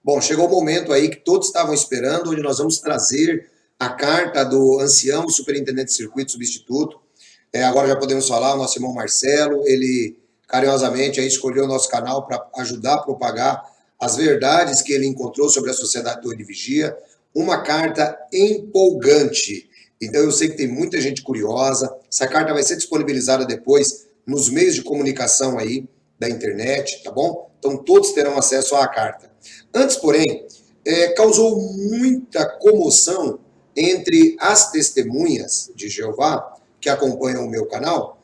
Bom, chegou o momento aí que todos estavam esperando, onde nós vamos trazer a carta do ancião superintendente de circuito substituto. Agora já podemos falar, o nosso irmão Marcelo, ele carinhosamente aí escolheu o nosso canal para ajudar a propagar as verdades que ele encontrou sobre a Sociedade Torre de Vigia. Uma carta empolgante. Então eu sei que tem muita gente curiosa. Essa carta vai ser disponibilizada depois nos meios de comunicação aí da internet, tá bom? Então todos terão acesso à carta. Antes, porém, causou muita comoção entre as testemunhas de Jeová que acompanham o meu canal,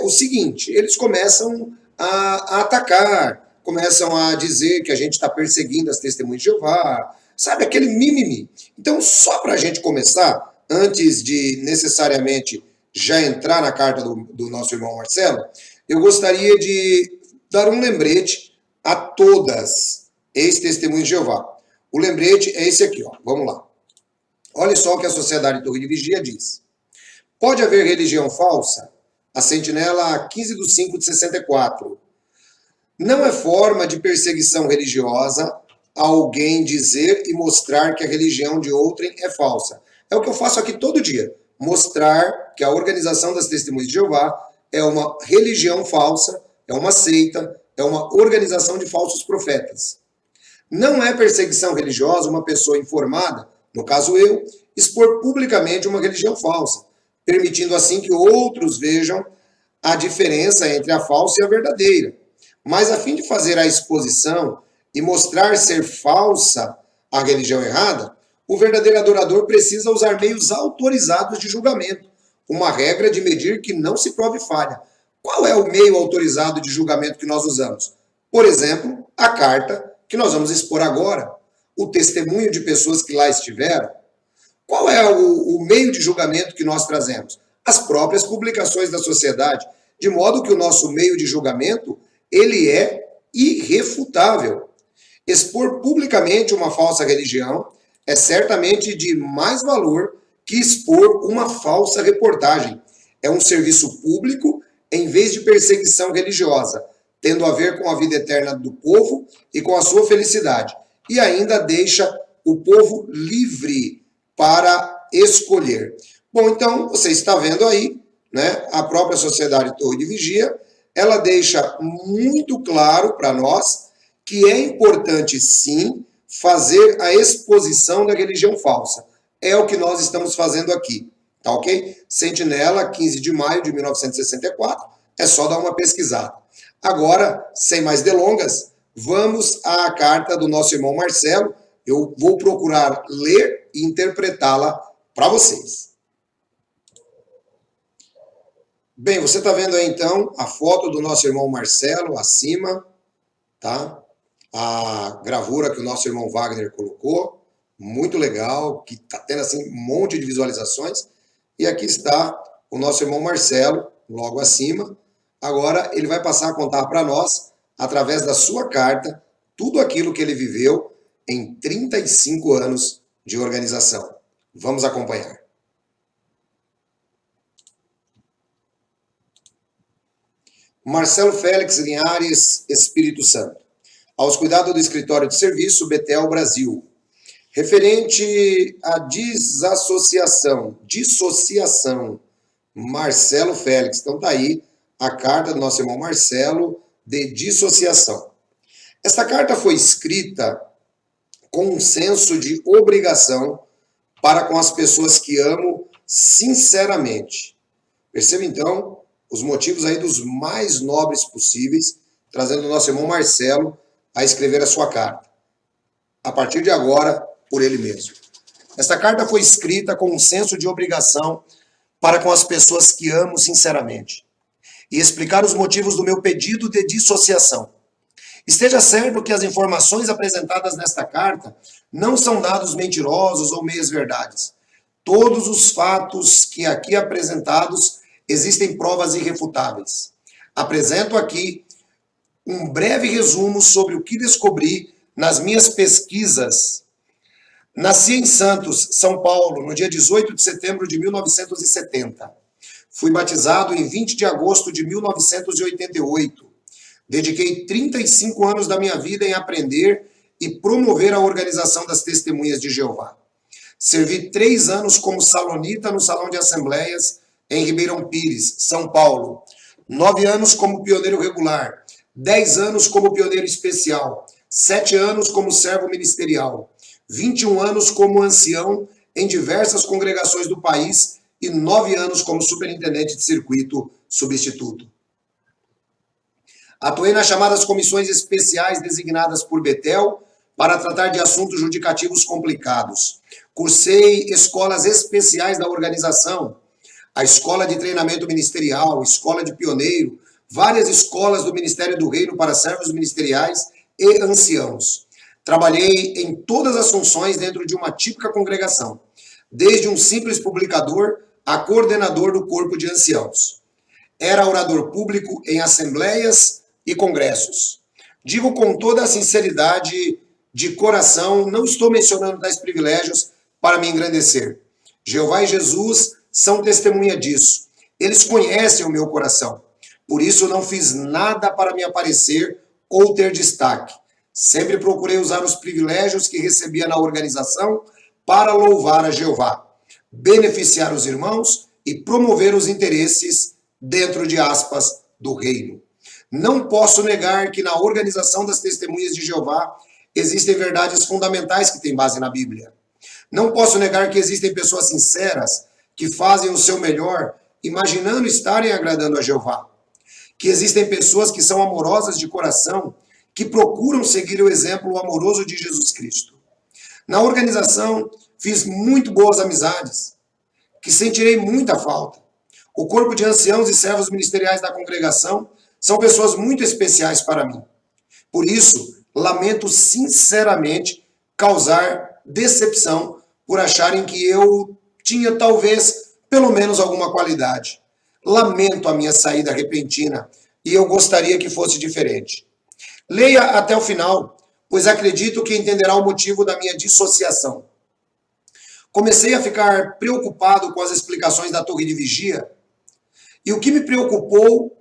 o seguinte: eles começam a atacar, começam a dizer que a gente está perseguindo as testemunhas de Jeová, sabe, aquele mimimi. Então, só para a gente começar, antes de necessariamente já entrar na carta do nosso irmão Marcelo, eu gostaria de dar um lembrete a todas ex-testemunhas de Jeová. O lembrete é esse aqui, ó. Vamos lá. Olha só o que a Sociedade Torre de Vigia diz. Pode haver religião falsa? A sentinela 15/5/64. Não é forma de perseguição religiosa alguém dizer e mostrar que a religião de outrem é falsa. É o que eu faço aqui todo dia. Mostrar que a Organização das Testemunhas de Jeová é uma religião falsa, é uma seita, é uma organização de falsos profetas. Não é perseguição religiosa uma pessoa informada, no caso eu, expor publicamente uma religião falsa, permitindo assim que outros vejam a diferença entre a falsa e a verdadeira. Mas a fim de fazer a exposição e mostrar ser falsa a religião errada, o verdadeiro adorador precisa usar meios autorizados de julgamento, uma regra de medir que não se prove falha. Qual é o meio autorizado de julgamento que nós usamos? Por exemplo, a carta que nós vamos expor agora, o testemunho de pessoas que lá estiveram. Qual é o meio de julgamento que nós trazemos? As próprias publicações da sociedade, de modo que o nosso meio de julgamento, ele é irrefutável. Expor publicamente uma falsa religião é certamente de mais valor que expor uma falsa reportagem. É um serviço público em vez de perseguição religiosa, tendo a ver com a vida eterna do povo e com a sua felicidade. E ainda deixa o povo livre para escolher. Bom, então, você está vendo aí, né, a própria Sociedade Torre de Vigia, ela deixa muito claro para nós que é importante, sim, fazer a exposição da religião falsa. É o que nós estamos fazendo aqui, tá ok? Sentinela, 15 de maio de 1964, é só dar uma pesquisada. Agora, sem mais delongas, vamos à carta do nosso irmão Marcelo. Eu vou procurar ler e interpretá-la para vocês. Bem, você está vendo aí então a foto do nosso irmão Marcelo acima, tá? A gravura que o nosso irmão Wagner colocou, muito legal, que está tendo assim um monte de visualizações. E aqui está o nosso irmão Marcelo, logo acima. Agora ele vai passar a contar para nós, através da sua carta, tudo aquilo que ele viveu em 35 anos de organização. Vamos acompanhar. Marcelo Félix Linhares, Espírito Santo. Aos cuidados do escritório de serviço, Betel, Brasil. Referente à dissociação, Marcelo Félix. Então tá aí a carta do nosso irmão Marcelo de dissociação. Esta carta foi escrita com um senso de obrigação para com as pessoas que amo sinceramente. Perceba então os motivos aí dos mais nobres possíveis, trazendo o nosso irmão Marcelo a escrever a sua carta. A partir de agora, por ele mesmo. Esta carta foi escrita com um senso de obrigação para com as pessoas que amo sinceramente e explicar os motivos do meu pedido de dissociação. Esteja certo que as informações apresentadas nesta carta não são dados mentirosos ou meias-verdades. Todos os fatos que aqui apresentados existem provas irrefutáveis. Apresento aqui um breve resumo sobre o que descobri nas minhas pesquisas. Nasci em Santos, São Paulo, no dia 18 de setembro de 1970. Fui batizado em 20 de agosto de 1988. Dediquei 35 anos da minha vida em aprender e promover a organização das Testemunhas de Jeová. Servi 3 anos como salonita no Salão de Assembleias em Ribeirão Pires, São Paulo. 9 anos como pioneiro regular. 10 anos como pioneiro especial. 7 anos como servo ministerial. 21 anos como ancião em diversas congregações do país e 9 anos como superintendente de circuito substituto. Atuei nas chamadas comissões especiais designadas por Betel para tratar de assuntos judicativos complicados. Cursei escolas especiais da organização, a Escola de Treinamento Ministerial, Escola de Pioneiro, várias escolas do Ministério do Reino para servos ministeriais e anciãos. Trabalhei em todas as funções dentro de uma típica congregação, desde um simples publicador a coordenador do corpo de anciãos. Era orador público em assembleias e congressos. Digo com toda a sinceridade de coração, não estou mencionando tais privilégios para me engrandecer. Jeová e Jesus são testemunha disso. Eles conhecem o meu coração. Por isso não fiz nada para me aparecer ou ter destaque. Sempre procurei usar os privilégios que recebia na organização para louvar a Jeová, beneficiar os irmãos e promover os interesses, dentro de aspas, do reino. Não posso negar que na organização das Testemunhas de Jeová existem verdades fundamentais que têm base na Bíblia. Não posso negar que existem pessoas sinceras que fazem o seu melhor, imaginando estarem agradando a Jeová. Que existem pessoas que são amorosas de coração, que procuram seguir o exemplo amoroso de Jesus Cristo. Na organização, fiz muito boas amizades, que sentirei muita falta. O corpo de anciãos e servos ministeriais da congregação são pessoas muito especiais para mim. Por isso, lamento sinceramente causar decepção por acharem que eu tinha talvez, pelo menos, alguma qualidade. Lamento a minha saída repentina e eu gostaria que fosse diferente. Leia até o final, pois acredito que entenderá o motivo da minha dissociação. Comecei a ficar preocupado com as explicações da torre de vigia e o que me preocupou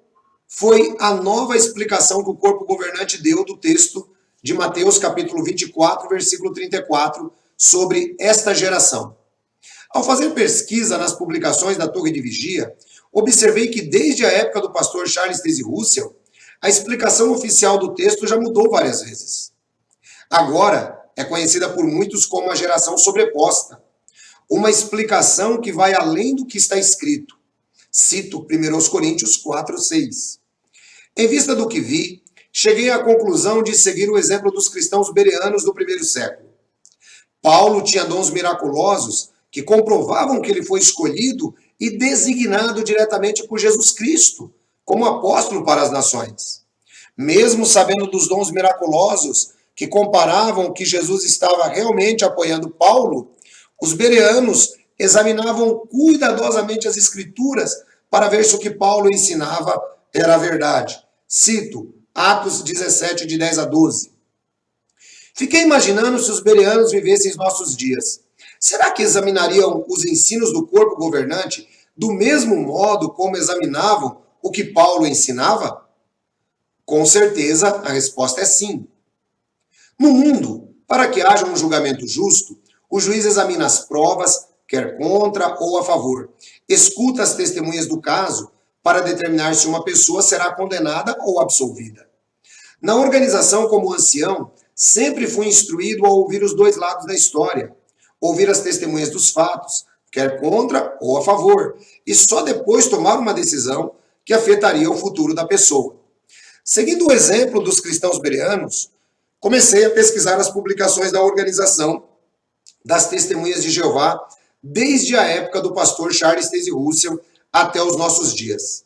foi a nova explicação que o corpo governante deu do texto de Mateus capítulo 24, versículo 34, sobre esta geração. Ao fazer pesquisa nas publicações da Torre de Vigia, observei que desde a época do pastor Charles Taze Russell, a explicação oficial do texto já mudou várias vezes. Agora é conhecida por muitos como a geração sobreposta, uma explicação que vai além do que está escrito. Cito 1 Coríntios 4, 6. Em vista do que vi, cheguei à conclusão de seguir o exemplo dos cristãos bereanos do primeiro século. Paulo tinha dons miraculosos que comprovavam que ele foi escolhido e designado diretamente por Jesus Cristo como apóstolo para as nações. Mesmo sabendo dos dons miraculosos que comparavam que Jesus estava realmente apoiando Paulo, os bereanos examinavam cuidadosamente as escrituras para ver se o que Paulo ensinava era verdade. Cito Atos 17, de 10 a 12. Fiquei imaginando se os bereanos vivessem os nossos dias. Será que examinariam os ensinos do corpo governante do mesmo modo como examinavam o que Paulo ensinava? Com certeza, a resposta é sim. No mundo, para que haja um julgamento justo, o juiz examina as provas, quer contra ou a favor. Escuta as testemunhas do caso para determinar se uma pessoa será condenada ou absolvida. Na organização como ancião, sempre fui instruído a ouvir os dois lados da história, ouvir as testemunhas dos fatos, quer contra ou a favor, e só depois tomar uma decisão que afetaria o futuro da pessoa. Seguindo o exemplo dos cristãos bereanos, comecei a pesquisar as publicações da organização das Testemunhas de Jeová desde a época do pastor Charles Taze Russell até os nossos dias.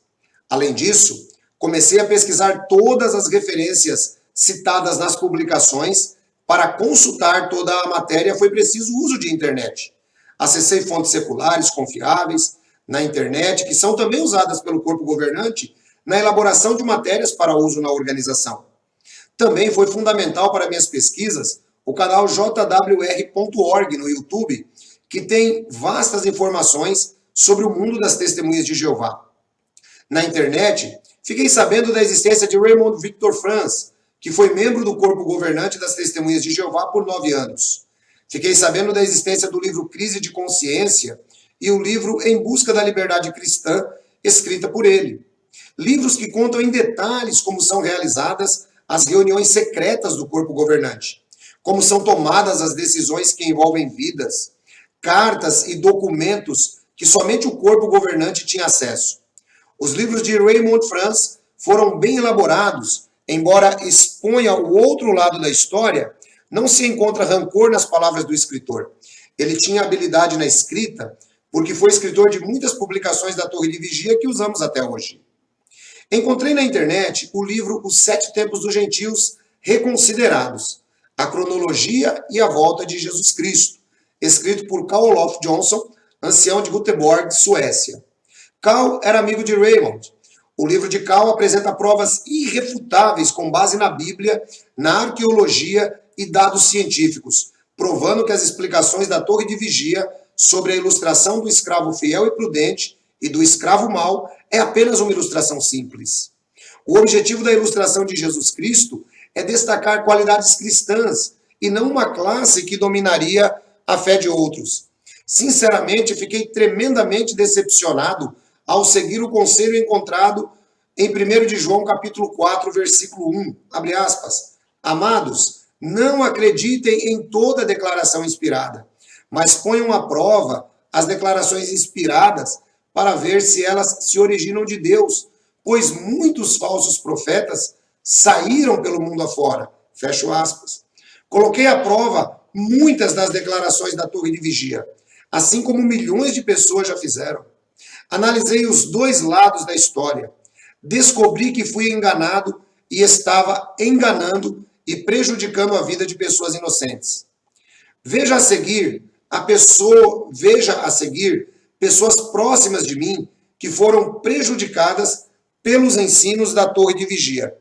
Além disso, comecei a pesquisar todas as referências citadas nas publicações. Para consultar toda a matéria foi preciso o uso de internet. Acessei fontes seculares confiáveis na internet, que são também usadas pelo corpo governante na elaboração de matérias para uso na organização. Também foi fundamental para minhas pesquisas o canal jwr.org no YouTube, que tem vastas informações sobre o mundo das Testemunhas de Jeová. Na internet, fiquei sabendo da existência de Raymond Victor France, que foi membro do corpo governante das Testemunhas de Jeová por 9 anos. Fiquei sabendo da existência do livro Crise de Consciência e o livro Em Busca da Liberdade Cristã, escrita por ele. Livros que contam em detalhes como são realizadas as reuniões secretas do corpo governante, como são tomadas as decisões que envolvem vidas, cartas e documentos que somente o corpo governante tinha acesso. Os livros de Raymond Franz foram bem elaborados, embora exponha o outro lado da história, não se encontra rancor nas palavras do escritor. Ele tinha habilidade na escrita, porque foi escritor de muitas publicações da Torre de Vigia que usamos até hoje. Encontrei na internet o livro Os 7 Tempos dos Gentios Reconsiderados, a cronologia e a volta de Jesus Cristo, escrito por Carl Olof Johnson, ancião de Göteborg, Suécia. Carl era amigo de Raymond. O livro de Carl apresenta provas irrefutáveis com base na Bíblia, na arqueologia e dados científicos, provando que as explicações da Torre de Vigia sobre a ilustração do escravo fiel e prudente e do escravo mau é apenas uma ilustração simples. O objetivo da ilustração de Jesus Cristo é destacar qualidades cristãs e não uma classe que dominaria a fé de outros. Sinceramente, fiquei tremendamente decepcionado ao seguir o conselho encontrado em 1 de João, capítulo 4, versículo 1, abre aspas, amados, não acreditem em toda declaração inspirada, mas ponham à prova as declarações inspiradas para ver se elas se originam de Deus, pois muitos falsos profetas saíram pelo mundo afora, fecho aspas. Coloquei à prova muitas das declarações da Torre de Vigia, assim como milhões de pessoas já fizeram. Analisei os dois lados da história. Descobri que fui enganado e estava enganando e prejudicando a vida de pessoas inocentes. Veja a seguir pessoas próximas de mim que foram prejudicadas pelos ensinos da Torre de Vigia.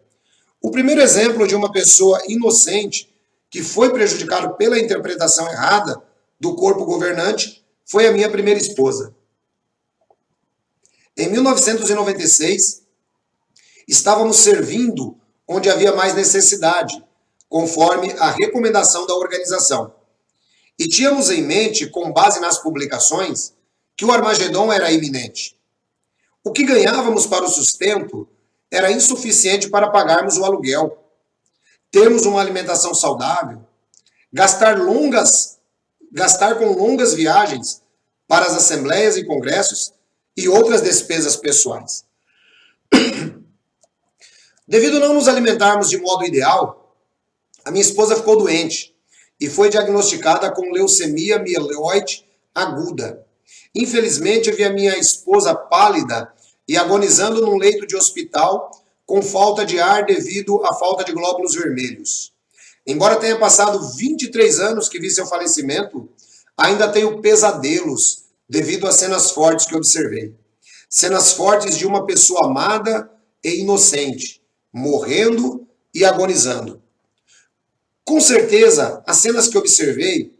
O primeiro exemplo de uma pessoa inocente que foi prejudicada pela interpretação errada do corpo governante foi a minha primeira esposa. Em 1996, estávamos servindo onde havia mais necessidade, conforme a recomendação da organização. E tínhamos em mente, com base nas publicações, que o Armagedon era iminente. O que ganhávamos para o sustento era insuficiente para pagarmos o aluguel, termos uma alimentação saudável, gastar com longas viagens para as assembleias e congressos e outras despesas pessoais. Devido a não nos alimentarmos de modo ideal, a minha esposa ficou doente e foi diagnosticada com leucemia mieloide aguda. Infelizmente, vi a minha esposa pálida e agonizando num leito de hospital com falta de ar devido à falta de glóbulos vermelhos. Embora tenha passado 23 anos que vi seu falecimento, ainda tenho pesadelos devido às cenas fortes que observei. Cenas fortes de uma pessoa amada e inocente, morrendo e agonizando. Com certeza, as cenas que observei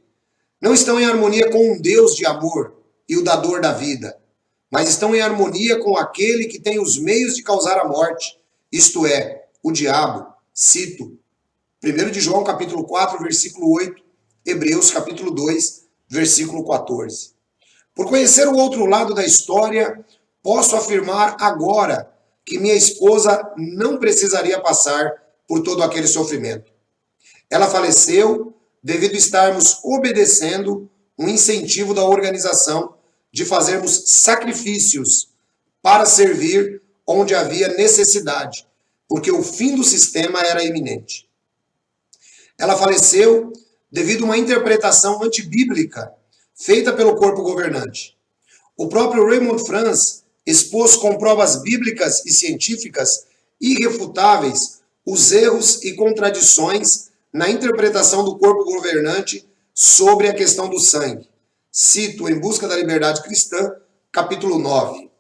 não estão em harmonia com um Deus de amor e o dador da vida, mas estão em harmonia com aquele que tem os meios de causar a morte, isto é, o diabo. Cito 1 de João, capítulo 4, versículo 8, Hebreus, capítulo 2, versículo 14. Por conhecer o outro lado da história, posso afirmar agora que minha esposa não precisaria passar por todo aquele sofrimento. Ela faleceu devido a estarmos obedecendo um incentivo da organização de fazermos sacrifícios para servir onde havia necessidade, porque o fim do sistema era iminente. Ela faleceu devido a uma interpretação antibíblica feita pelo corpo governante. O próprio Raymond Franz expôs com provas bíblicas e científicas irrefutáveis os erros e contradições na interpretação do corpo governante sobre a questão do sangue. Cito Em Busca da Liberdade Cristã, capítulo 9.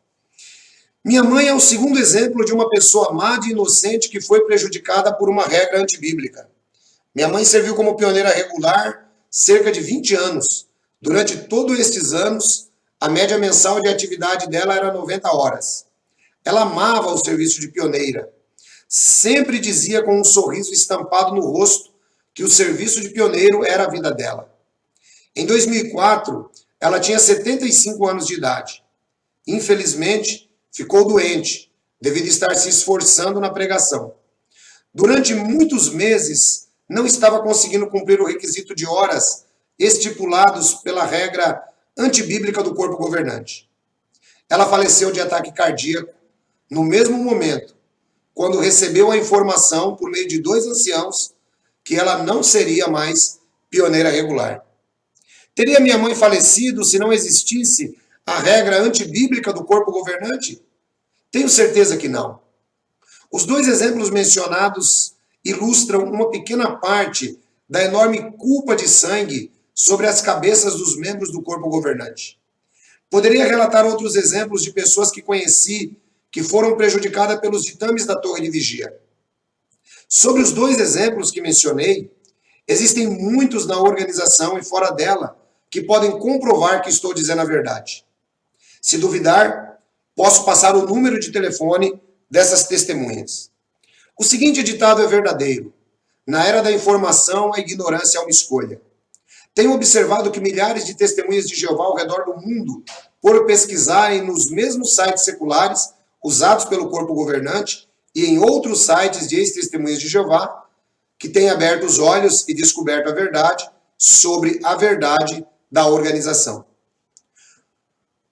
Minha mãe é o segundo exemplo de uma pessoa amada e inocente que foi prejudicada por uma regra antibíblica. Minha mãe serviu como pioneira regular cerca de 20 anos. Durante todos estes anos, a média mensal de atividade dela era 90 horas. Ela amava o serviço de pioneira. sempre dizia com um sorriso estampado no rosto que o serviço de pioneiro era a vida dela. Em 2004, ela tinha 75 anos de idade. Infelizmente, ficou doente, devido estar se esforçando na pregação. Durante muitos meses, não estava conseguindo cumprir o requisito de horas estipulados pela regra antibíblica do corpo governante. Ela faleceu de ataque cardíaco no mesmo momento, quando recebeu a informação por meio de 2 anciãos que ela não seria mais pioneira regular. Teria minha mãe falecido se não existisse a regra antibíblica do corpo governante? Tenho certeza que não. Os 2 exemplos mencionados ilustram uma pequena parte da enorme culpa de sangue sobre as cabeças dos membros do corpo governante. Poderia relatar outros exemplos de pessoas que conheci que foram prejudicadas pelos ditames da torre de vigia. Sobre os 2 exemplos que mencionei, existem muitos na organização e fora dela que podem comprovar que estou dizendo a verdade. Se duvidar, posso passar o número de telefone dessas testemunhas. O seguinte ditado é verdadeiro: na era da informação, a ignorância é uma escolha. Tenho observado que milhares de testemunhas de Jeová ao redor do mundo, por pesquisarem nos mesmos sites seculares usados pelo corpo governante e em outros sites de ex-testemunhas de Jeová, que têm aberto os olhos e descoberto a verdade sobre a verdade da organização.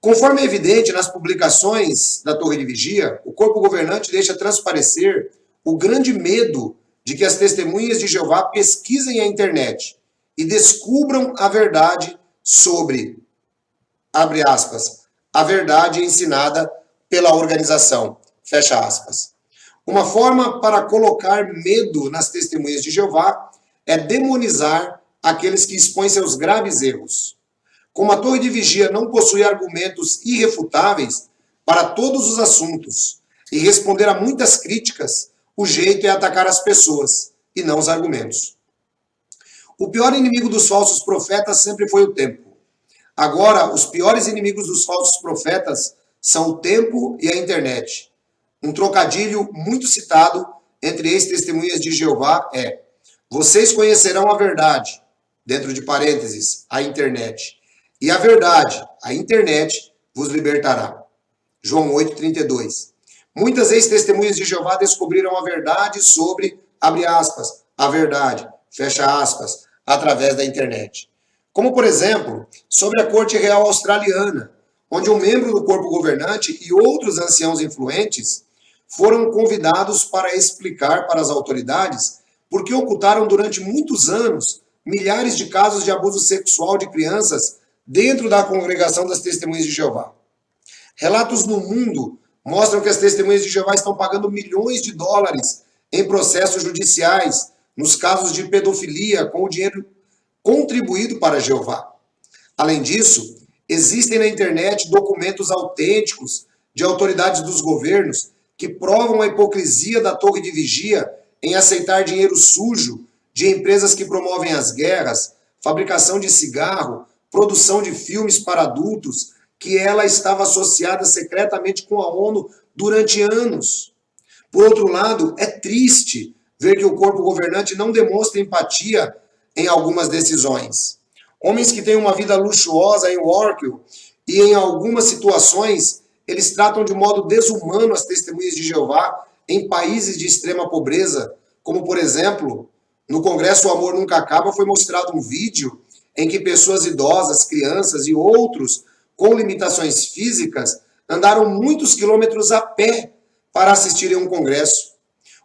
Conforme é evidente nas publicações da Torre de Vigia, o corpo governante deixa transparecer o grande medo de que as testemunhas de Jeová pesquisem a internet e descubram a verdade sobre, abre aspas, a verdade ensinada pela organização, fecha aspas. Uma forma para colocar medo nas testemunhas de Jeová é demonizar aqueles que expõem seus graves erros. Como a Torre de Vigia não possui argumentos irrefutáveis para todos os assuntos e responder a muitas críticas, o jeito é atacar as pessoas e não os argumentos. O pior inimigo dos falsos profetas sempre foi o tempo. Agora, os piores inimigos dos falsos profetas são o tempo e a internet. Um trocadilho muito citado entre ex-testemunhas de Jeová é: vocês conhecerão a verdade, dentro de parênteses, a internet, e a verdade, a internet, vos libertará. João 8,32. Muitas ex-testemunhas de Jeová descobriram a verdade sobre, abre aspas, a verdade, fecha aspas, através da internet. Como, por exemplo, sobre a Corte Real Australiana, onde um membro do corpo governante e outros anciãos influentes foram convidados para explicar para as autoridades por que ocultaram durante muitos anos milhares de casos de abuso sexual de crianças dentro da congregação das Testemunhas de Jeová. Relatos no mundo mostram que as Testemunhas de Jeová estão pagando milhões de dólares em processos judiciais nos casos de pedofilia com o dinheiro contribuído para Jeová. Além disso, existem na internet documentos autênticos de autoridades dos governos que provam a hipocrisia da Torre de Vigia em aceitar dinheiro sujo de empresas que promovem as guerras, fabricação de cigarro, produção de filmes para adultos, que ela estava associada secretamente com a ONU durante anos. Por outro lado, é triste ver que o corpo governante não demonstra empatia em algumas decisões. Homens que têm uma vida luxuosa em Warkill e em algumas situações eles tratam de modo desumano as testemunhas de Jeová em países de extrema pobreza, como por exemplo, no Congresso O Amor Nunca Acaba foi mostrado um vídeo em que pessoas idosas, crianças e outros com limitações físicas andaram muitos quilômetros a pé para assistirem a um congresso.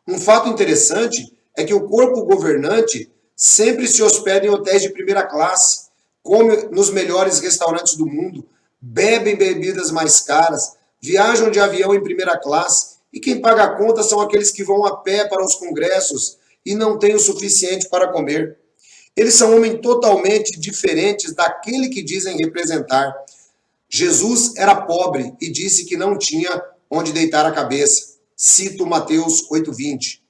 Um fato interessante é que o corpo governante sempre se hospeda em hotéis de primeira classe, come nos melhores restaurantes do mundo, bebem bebidas mais caras, viajam de avião em primeira classe, e quem paga a conta são aqueles que vão a pé para os congressos e não têm o suficiente para comer. Eles são homens totalmente diferentes daquele que dizem representar. Jesus era pobre e disse que não tinha onde deitar a cabeça. Cito Mateus 8,20.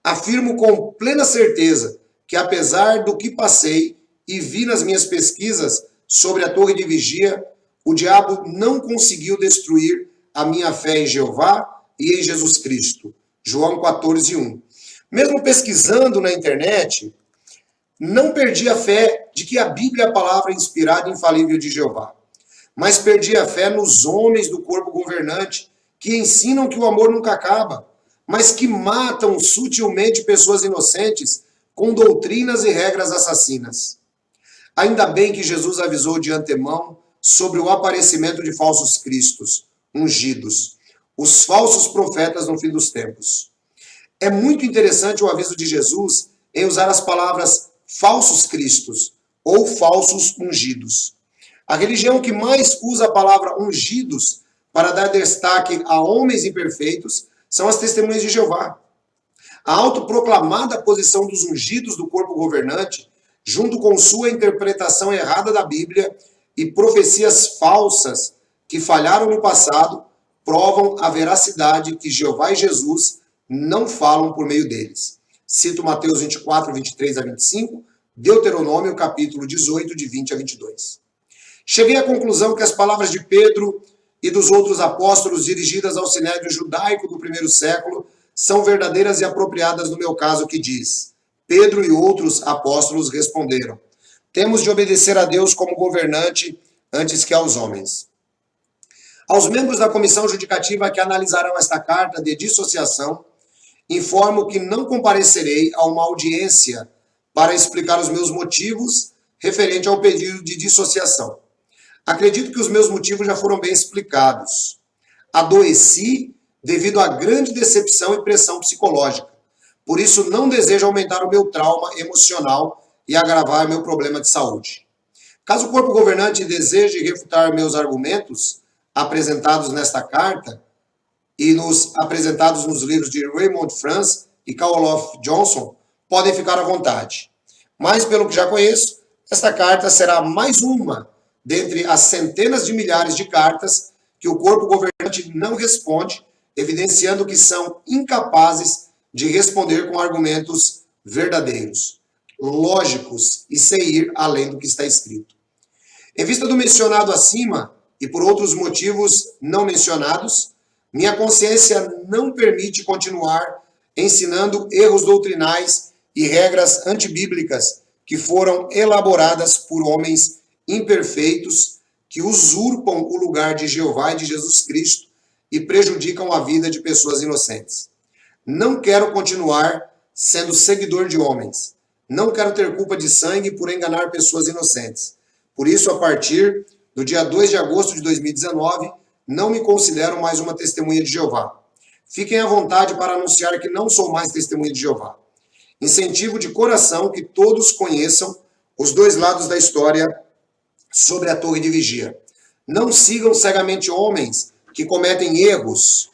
Afirmo com plena certeza que, apesar do que passei e vi nas minhas pesquisas sobre a Torre de Vigia, o diabo não conseguiu destruir a minha fé em Jeová e em Jesus Cristo. João 14:1. Mesmo pesquisando na internet, não perdi a fé de que a Bíblia é a palavra inspirada e infalível de Jeová, mas perdi a fé nos homens do corpo governante que ensinam que o amor nunca acaba, mas que matam sutilmente pessoas inocentes com doutrinas e regras assassinas. Ainda bem que Jesus avisou de antemão sobre o aparecimento de falsos cristos, ungidos, os falsos profetas no fim dos tempos. É muito interessante o aviso de Jesus em usar as palavras falsos cristos ou falsos ungidos. A religião que mais usa a palavra ungidos para dar destaque a homens imperfeitos são as testemunhas de Jeová. A autoproclamada posição dos ungidos do corpo governante, junto com sua interpretação errada da Bíblia e profecias falsas que falharam no passado, provam a veracidade que Jeová e Jesus não falam por meio deles. Cito Mateus 24, 23 a 25, Deuteronômio capítulo 18, de 20 a 22. Cheguei à conclusão que as palavras de Pedro e dos outros apóstolos dirigidas ao sinédrio judaico do primeiro século são verdadeiras e apropriadas no meu caso, que diz: Pedro e outros apóstolos responderam: temos de obedecer a Deus como governante antes que aos homens. Aos membros da comissão judicativa que analisarão esta carta de dissociação, informo que não comparecerei a uma audiência para explicar os meus motivos referente ao pedido de dissociação. Acredito que os meus motivos já foram bem explicados. Adoeci devido à grande decepção e pressão psicológica. Por isso, não desejo aumentar o meu trauma emocional e agravar meu problema de saúde. Caso o corpo governante deseje refutar meus argumentos apresentados nesta carta e apresentados nos livros de Raymond Franz e Carl Johnson, podem ficar à vontade. Mas, pelo que já conheço, esta carta será mais uma dentre as centenas de milhares de cartas que o corpo governante não responde, evidenciando que são incapazes de responder com argumentos verdadeiros, lógicos e sem ir além do que está escrito. Em vista do mencionado acima, e por outros motivos não mencionados, minha consciência não permite continuar ensinando erros doutrinais e regras antibíblicas que foram elaboradas por homens imperfeitos que usurpam o lugar de Jeová e de Jesus Cristo e prejudicam a vida de pessoas inocentes. Não quero continuar sendo seguidor de homens. Não quero ter culpa de sangue por enganar pessoas inocentes. Por isso, a partir do dia 2 de agosto de 2019, não me considero mais uma testemunha de Jeová. Fiquem à vontade para anunciar que não sou mais testemunha de Jeová. Incentivo de coração que todos conheçam os dois lados da história sobre a torre de vigia. Não sigam cegamente homens que cometem erros,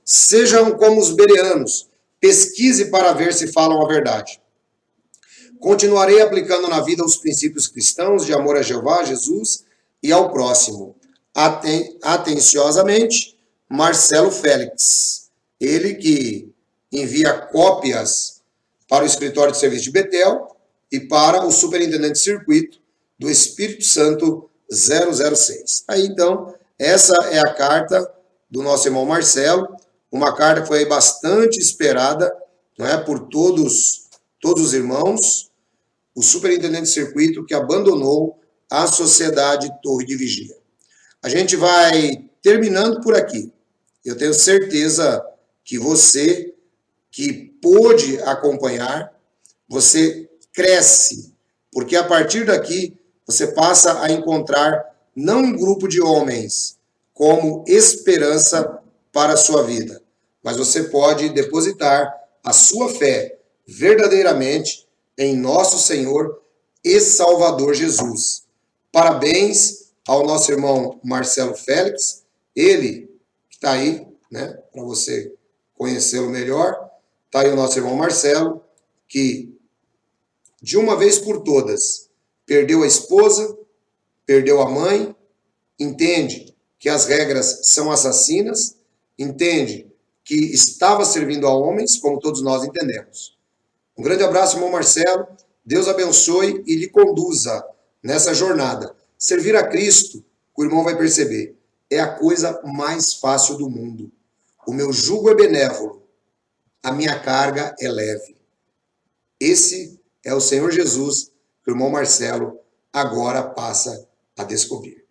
sejam como os bereanos. Pesquise para ver se falam a verdade. Continuarei aplicando na vida os princípios cristãos de amor a Jeová, Jesus e ao próximo. Atenciosamente, Marcelo Félix. Ele que envia cópias para o escritório de serviço de Betel e para o superintendente de circuito do Espírito Santo 006. Aí, então, essa é a carta do nosso irmão Marcelo, uma carta que foi bastante esperada, não é, por todos os irmãos, o superintendente de circuito que abandonou a Sociedade Torre de Vigia. A gente vai terminando por aqui. Eu tenho certeza que você que pôde acompanhar, você cresce, porque a partir daqui você passa a encontrar não um grupo de homens como esperança para a sua vida, mas você pode depositar a sua fé verdadeiramente em nosso Senhor e Salvador Jesus. Parabéns ao nosso irmão Marcelo Félix, ele que está aí, né, para você conhecê-lo melhor. Está aí o nosso irmão Marcelo, que de uma vez por todas perdeu a esposa, perdeu a mãe, entende que as regras são assassinas, entende que estava servindo a homens, como todos nós entendemos. Um grande abraço, irmão Marcelo. Deus abençoe e lhe conduza nessa jornada. Servir a Cristo, o irmão vai perceber, é a coisa mais fácil do mundo. O meu jugo é benévolo, a minha carga é leve. Esse é o Senhor Jesus que o irmão Marcelo agora passa a descobrir.